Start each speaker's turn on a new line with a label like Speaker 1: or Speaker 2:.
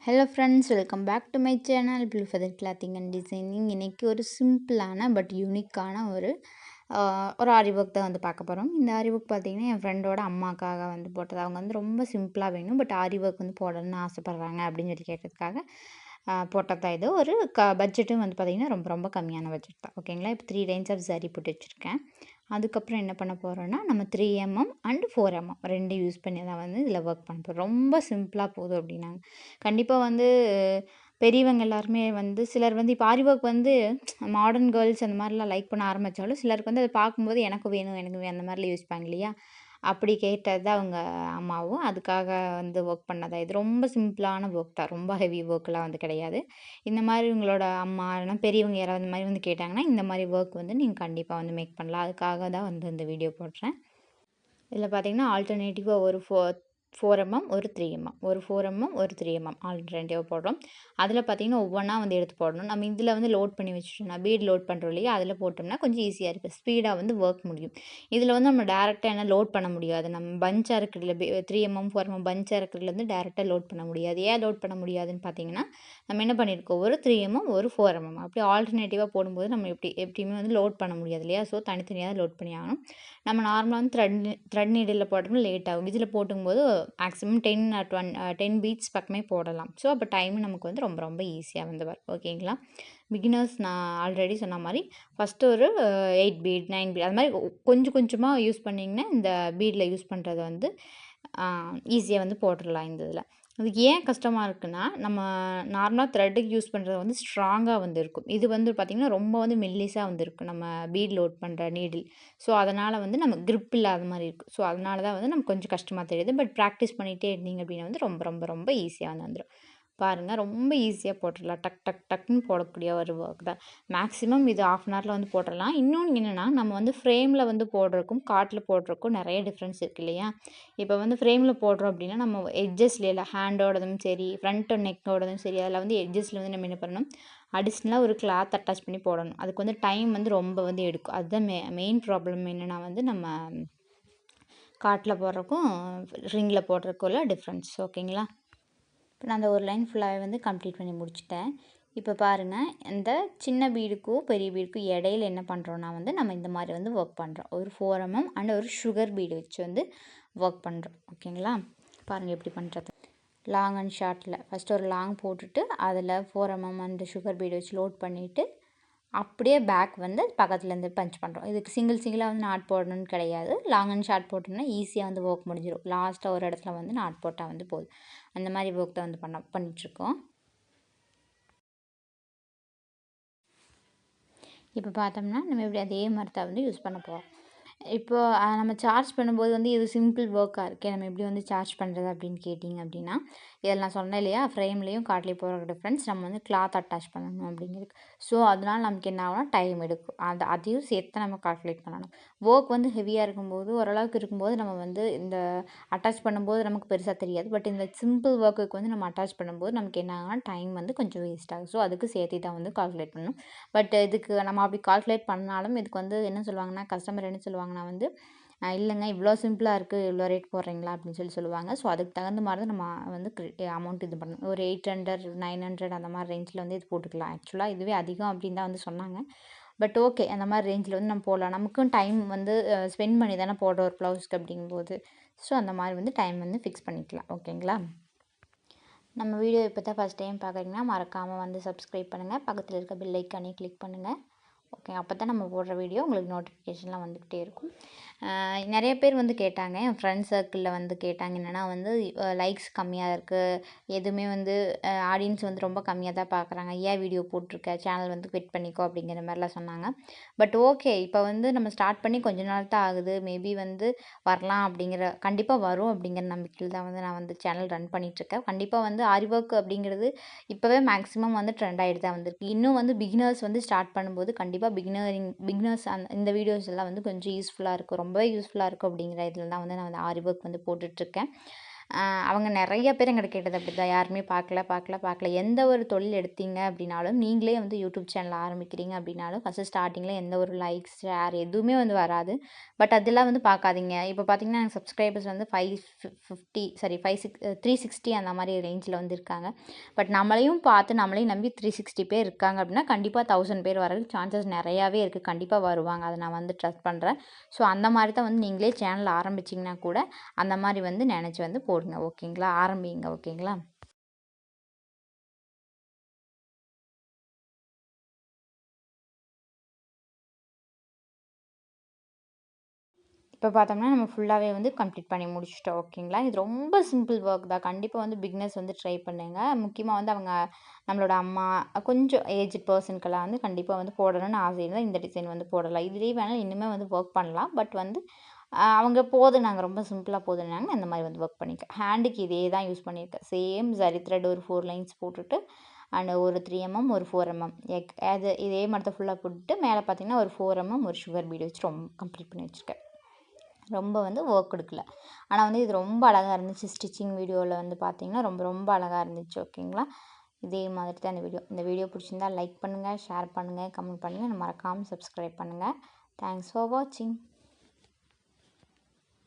Speaker 1: Hello friends, welcome back to my channel Blue Feather Clothing and Designing. இன்னைக்கு ஒரு சிம்பிளான but யூனிக்கான ஒரு ஆரி ஒர்க் தான் வந்து பார்க்க போகிறோம். இந்த ஆரி ஒர்க் பார்த்தீங்கன்னா என் ஃப்ரெண்டோட அம்மாக்காக வந்து போட்டது. அவங்க வந்து ரொம்ப சிம்பிளாக வேணும் பட் ஆரி ஒர்க் வந்து போடணும்னு ஆசைப்பட்றாங்க அப்படின்னு சொல்லி கேட்டதுக்காக போட்டது தான் இது. ஒரு பட்ஜெட்டும் வந்து பார்த்திங்கன்னா ரொம்ப ரொம்ப கம்மியான பட்ஜெட் தான். ஓகேங்களா? இப்போ 3 லைன்ஸ் ஆஃப் சரி போட்டு வச்சுருக்கேன். அதுக்கப்புறம் என்ன பண்ண போகிறோன்னா நம்ம 3mm அண்ட் 4mm ரெண்டு யூஸ் பண்ணி தான் வந்து இதில் ஒர்க் பண்ண போகிறோம். ரொம்ப சிம்பிளாக போதும் அப்படின்னாங்க. கண்டிப்பாக வந்து பெரியவங்க எல்லாருமே வந்து சிலர் வந்து இப்போ ஆரி ஒர்க் வந்து மாடர்ன் கேர்ள்ஸ் அந்த மாதிரிலாம் லைக் பண்ண ஆரம்பித்தாலும் சிலருக்கு வந்து அதை பார்க்கும்போது எனக்கு வேணும் அந்த மாதிரிலாம் யோசிப்பாங்க இல்லையா? அப்படி கேட்டது தான் அவங்க அம்மாவும். அதுக்காக வந்து ஒர்க் பண்ணதா. இது ரொம்ப சிம்பிளான ஒர்க் தான். ரொம்ப ஹெவி ஒர்க்லாம் வந்து கிடையாது. இந்த மாதிரி உங்களோட அம்மா இல்லைனா பெரியவங்க யாராவது இந்த மாதிரி வந்து கேட்டாங்கன்னா இந்த மாதிரி ஒர்க் வந்து நீங்கள் கண்டிப்பாக வந்து மேக் பண்ணலாம். அதுக்காக தான் வந்து இந்த வீடியோ போடுறேன். இதில் பார்த்தீங்கன்னா ஆல்டர்னேட்டிவாக ஒரு 4mm ஒரு 3mm ஒரு 4mm ஒரு 3mm ஆல்டர்னேட்டிவாக போடுறோம். அதில் பார்த்தீங்கன்னா ஒவ்வொன்றா வந்து எடுத்து போடணும். நம்ம இதில் வந்து லோட் பண்ணி வச்சுட்டோம்னா பீட் லோட் பண்ணுறோம் இல்லையா? அதில் போட்டோம்னா கொஞ்சம் ஈஸியாக இருக்குது. ஸ்பீடாக வந்து ஒர்க் முடியும். இதில் வந்து நம்ம டேரெக்டாக என்ன லோட் பண்ண முடியாது. நம்ம பஞ்சாக இருக்கிறதுல 3mm 4mm பஞ்சாக இருக்கிறதுல வந்து டேரெக்டாக லோட் பண்ண முடியாது. ஏன் லோட் பண்ண முடியாதுன்னு பார்த்தீங்கன்னா நம்ம என்ன பண்ணியிருக்கோம் ஒரு 3mm ஒரு 4mm அப்படி ஆல்டர்னேட்டிவாக போடும்போது நம்ம எப்படியுமே வந்து லோட் பண்ண முடியாது இல்லையா? ஸோ தனித்தனியாக லோட் பண்ணி ஆகணும். நம்ம நார்மலாக வந்து த்ரெட் நீடில் போட்டோம்னா லேட் ஆகும். இதில் போட்டும்போது மேக்ஸிமம் 10 பீட்ஸ் பக்கமே போடலாம். ஸோ அப்போ டைம் நமக்கு வந்து ரொம்ப ரொம்ப ஈஸியாக வந்து வரும். ஓகேங்களா? பிகினர்ஸ் நான் ஆல்ரெடி சொன்ன மாதிரி ஃபஸ்ட்டு ஒரு 8 பீட் 9 பீட் அது மாதிரி கொஞ்சம் கொஞ்சமாக யூஸ் பண்ணிங்கன்னா இந்த பீடில் யூஸ் பண்ணுறது வந்து ஈஸியாக வந்து போட்டுடலாம் இந்த இதில். அதுக்கு ஏன் கஷ்டமாக இருக்குன்னா நம்ம நார்மலாக த்ரெட்டுக்கு யூஸ் பண்ணுறது வந்து ஸ்ட்ராங்காக வந்து இருக்கும். இது வந்து பார்த்திங்கன்னா ரொம்ப வந்து மெல்லிஸாக வந்து இருக்கும் நம்ம பீட் லோட் பண்ணுற நீடில். ஸோ அதனால் வந்து நம்ம கிரிப் இல்லாத மாதிரி இருக்கும். ஸோ அதனால தான் வந்து நமக்கு கொஞ்சம் கஷ்டமாக தெரியுது. பட் ப்ராக்டிஸ் பண்ணிகிட்டே இருந்தீங்க அப்படின்னா வந்து ரொம்ப ரொம்ப ரொம்ப ஈஸியாக வந்து வந்துடும். பாருங்கள் ரொம்ப ஈஸியாக போட்டுடலாம். டக் டக் டக்குன்னு போடக்கூடிய ஒரு ஒர்க் தான். மேக்ஸிமம் இது 1/2 அன் ஹவரில் வந்து போட்டுடலாம். இன்னொன்று என்னென்னா நம்ம வந்து ஃப்ரேமில் வந்து போடுறதுக்கும் காட்டில் போடுறதுக்கும் நிறைய டிஃப்ரென்ஸ் இருக்குது இல்லையா? இப்போ வந்து ஃப்ரேமில் போடுறோம் அப்படின்னா நம்ம எட்ஜஸ்ல ஹேண்டோடதும் சரி ஃப்ரண்ட் நெக்கோடதும் சரி அதில் வந்து எட்ஜஸில் வந்து நம்ம என்ன பண்ணணும் அடிஷ்னலாக ஒரு கிளாத் அட்டாச் பண்ணி போடணும். அதுக்கு வந்து டைம் வந்து ரொம்ப வந்து எடுக்கும். அதுதான் மெயின் ப்ராப்ளம் என்னென்னா வந்து நம்ம காட்டில் போடுறதுக்கும் ரிங்கில் போடுறதுக்குள்ள டிஃப்ரென்ஸ். ஓகேங்களா? இப்போ நான் அந்த ஒரு லைன் ஃபுல்லாகவே வந்து கம்ப்ளீட் பண்ணி முடிச்சிட்டேன். இப்போ பாருங்கள் இந்த சின்ன பீடுக்கும் பெரிய பீடுக்கும் இடையில என்ன பண்ணுறோன்னா வந்து நம்ம இந்த மாதிரி வந்து ஒர்க் பண்ணுறோம். ஒரு 4mm அண்ட் ஒரு சுகர் பீடு வச்சு வந்து ஒர்க் பண்ணுறோம். ஓகேங்களா? பாருங்கள் எப்படி பண்ணுறது. லாங் அண்ட் ஷார்ட்டில் ஃபஸ்ட்டு ஒரு லாங் போட்டுட்டு அதில் 4mm அண்ட் சுகர் பீடு வச்சு லோட் பண்ணிவிட்டு அப்படியே பேக் வந்து பக்கத்துலேருந்து பஞ்ச் பண்ணுறோம். இதுக்கு சிங்கிளாக வந்து நாட் போடணும்னு கிடையாது. லாங் அண்ட் ஷார்ட் போட்டோம்னா ஈஸியாக வந்து ஒர்க் முடிஞ்சிடும். லாஸ்ட்டாக ஒரு இடத்துல வந்து நாட் போட்டால் வந்து போதும். அந்த மாதிரி ஒர்க் தான் வந்து பண்ணிகிட்ருக்கோம். இப்போ பார்த்தோம்னா நம்ம இப்படி அதே மாதிரி தான் வந்து யூஸ் பண்ண போகிறோம். இப்போ நம்ம சார்ஜ் பண்ணும்போது வந்து இது சிம்பிள் ஒர்க்காக இருக்கே நம்ம எப்படி வந்து சார்ஜ் பண்ணுறது அப்படின்னு கேட்டிங்க அப்படின்னா இதில் நான் சொன்னேன் இல்லையா ஃப்ரேம்லேயும் காட்லேயும் போகிற டிஃப்ரென்ஸ் நம்ம வந்து கிளாத் அட்டாச் பண்ணணும் அப்படிங்கிறது. ஸோ அதனால் நமக்கு என்ன ஆகும்னா டைம் எடுக்கும். அதையும் சேர்த்து நம்ம கால்குலேட் பண்ணணும். ஒர்க் வந்து ஹெவியாக இருக்கும்போது ஓரளவுக்கு இருக்கும்போது நம்ம வந்து இந்த அட்டாச் பண்ணும்போது நமக்கு பெருசாக தெரியாது. பட் இந்த சிம்பிள் ஒர்க்குக்கு வந்து நம்ம அட்டாச் பண்ணும்போது நமக்கு என்ன ஆகும்னா டைம் வந்து கொஞ்சம் வேஸ்ட் ஆகும். ஸோ அதுக்கு சேர்த்து தான் வந்து கால்குலேட் பண்ணணும். பட் இதுக்கு நம்ம அப்படி கால்குலேட் பண்ணாலும் இதுக்கு வந்து என்ன சொல்லுவாங்கன்னா கஸ்டமர் என்ன சொல்லுவாங்கன்னா வந்து இல்லைங்க இவ்வளோ சிம்பிளாக இருக்குது இவ்வளோ ரேட் போடுறீங்களா அப்படின்னு சொல்லுவாங்க. ஸோ அதுக்கு தகுந்த மாதிரி தான் நம்ம வந்து அமௌண்ட் இது பண்ணணும். ஒரு 800 900 அந்த மாதிரி ரேஞ்சில் வந்து இது போட்டுக்கலாம். ஆக்சுவலாக இதுவே அதிகம் அப்படின்னு தான் வந்து சொன்னாங்க. பட் ஓகே அந்த மாதிரி ரேஞ்சில் வந்து நம்ம போடலாம். நமக்கும் டைம் வந்து ஸ்பெண்ட் பண்ணி தானே போடுற ஒரு ப்ளவுஸ்க்கு அப்படிங்கும்போது ஸோ அந்த மாதிரி வந்து டைம் வந்து ஃபிக்ஸ் பண்ணிக்கலாம். ஓகேங்களா? நம்ம வீடியோ இப்போ தான் ஃபஸ்ட் டைம் பார்க்குறீங்கன்னா மறக்காமல் வந்து சப்ஸ்கிரைப் பண்ணுங்கள். பக்கத்தில் இருக்க பெல் ஐக்கானே கிளிக் பண்ணுங்கள். ஓகே அப்போ தான் நம்ம போடுற வீடியோ உங்களுக்கு நோட்டிஃபிகேஷன்லாம் வந்துக்கிட்டே இருக்கும். நிறைய பேர் வந்து கேட்டாங்க என் ஃப்ரெண்ட்ஸ் சர்க்கிளில் வந்து கேட்டாங்க என்னென்னா வந்து லைக்ஸ் கம்மியாக இருக்குது எதுவுமே வந்து ஆடியன்ஸ் வந்து ரொம்ப கம்மியாக தான் பார்க்குறாங்க ஏன் வீடியோ போட்டிருக்க சேனல் வந்து குவிட் பண்ணிக்கோ அப்படிங்கிற மாதிரிலாம் சொன்னாங்க. பட் ஓகே இப்போ வந்து நம்ம ஸ்டார்ட் பண்ணி கொஞ்ச நாள் தான் ஆகுது. மேபி வந்து வரலாம் அப்படிங்கிற கண்டிப்பாக வரும் அப்படிங்கிற நம்பிக்கையில் தான் வந்து நான் வந்து சேனல் ரன் பண்ணிகிட்ருக்கேன். கண்டிப்பாக வந்து ஆரி ஒர்க் அப்படிங்கிறது இப்போவே மேக்ஸிமம் வந்து ட்ரெண்ட் ஆகிட்டு தான் வந்திருக்கு. இன்னும் வந்து பிகினர்ஸ் வந்து ஸ்டார்ட் பண்ணும்போது கண்டிப்பாக பிகினர்ஸ் இந்த வீடியோஸ் எல்லாம் வந்து கொஞ்சம் யூஸ்ஃபுல்லாக இருக்கும். ரொம்பவே யூஸ்ஃபுல்லாக இருக்கும் அப்படிங்கிற இதில் தான் வந்து நான் வந்து ஆரி ஒர்க் வந்து போட்டுட்ருக்கேன். அவங்க நிறைய பேர் எங்கிட்ட கேட்டது அப்படி தான், யாருமே பார்க்கல. எந்த ஒரு தொழில் எடுத்தீங்க அப்படின்னாலும், நீங்களே வந்து யூடியூப் சேனல் ஆரம்பிக்கிறீங்க அப்படின்னாலும், ஃபஸ்ட்டு ஸ்டார்டிங்கில் எந்த ஒரு லைக்ஸ், ஷேர் எதுவுமே வந்து வராது. பட் அதெல்லாம் வந்து பார்க்காதீங்க. இப்போ பார்த்தீங்கன்னா எனக்கு சப்ஸ்கிரைபர்ஸ் வந்து 360 அந்த மாதிரி ரேஞ்சில் வந்து இருக்காங்க. பட் நம்மளையும் பார்த்து நம்மளையும் நம்பி 360 பேர் இருக்காங்க அப்படின்னா, கண்டிப்பாக 1000 பேர் வரதுக்கு சான்சஸ் நிறையாவே இருக்குது. கண்டிப்பாக வருவாங்க, அதை நான் வந்து ட்ரஸ்ட் பண்ணுறேன். ஸோ அந்த மாதிரி தான் வந்து நீங்களே சேனல் ஆரம்பிச்சிங்கன்னா கூட அந்த மாதிரி வந்து நினச்சி வந்து போடுங்க. ஓகேங்களா? ஆரம்பிங்க. ஓகேங்களா? இப்போ பார்த்தோம்னா நம்ம ஃபுல்லாகவே வந்து கம்ப்ளீட் பண்ணி முடிச்சிட்டோம். ஓகேங்களா? இது ரொம்ப சிம்பிள் ஒர்க் தான். கண்டிப்பாக வந்து பிகினர்ஸ் வந்து ட்ரை பண்ணுங்க. முக்கியமாக வந்து அவங்க நம்மளோட அம்மா, கொஞ்சம் ஏஜ்ட் பர்சனுக்கெல்லாம் வந்து கண்டிப்பாக வந்து போடணும்னு ஆசை இருந்தால் இந்த டிசைன் வந்து போடலாம். இதுலேயே வேணாலும் இன்னுமே வந்து ஒர்க் பண்ணலாம். பட் வந்து அவங்க போதுனாங்க, ரொம்ப சிம்பிளாக போதுனாங்க, அந்த மாதிரி வந்து ஒர்க் பண்ணியிருக்கேன். ஹேண்டுக்கு இதே தான் யூஸ் பண்ணியிருக்கேன். சேம் ஜரி த்ரெட் ஒரு 4 லைன்ஸ் போட்டுட்டு, அண்ட் ஒரு 3 ஒரு 4 அது இதே மாதிரி தான் ஃபுல்லாக போட்டுட்டு, மேலே பார்த்தீங்கன்னா ஒரு 4 ஒரு சுகர் பீடு வச்சு ரொம்ப கம்ப்ளீட் பண்ணி வச்சுருக்கேன். ரொம்ப வந்து ஒர்க் கொடுக்கல. ஆனால் வந்து இது ரொம்ப அழகாக இருந்துச்சு. ஸ்டிச்சிங் வீடியோவில் வந்து பார்த்தீங்கன்னா ரொம்ப ரொம்ப அழகாக இருந்துச்சு. ஓகேங்களா? இதே மாதிரி தான் இந்த வீடியோ பிடிச்சிருந்தா லைக் பண்ணுங்கள், ஷேர் பண்ணுங்கள், கமெண்ட் பண்ணுங்கள். மறக்காமல் சப்ஸ்கிரைப் பண்ணுங்கள். தேங்க்ஸ் ஃபார் வாட்சிங்.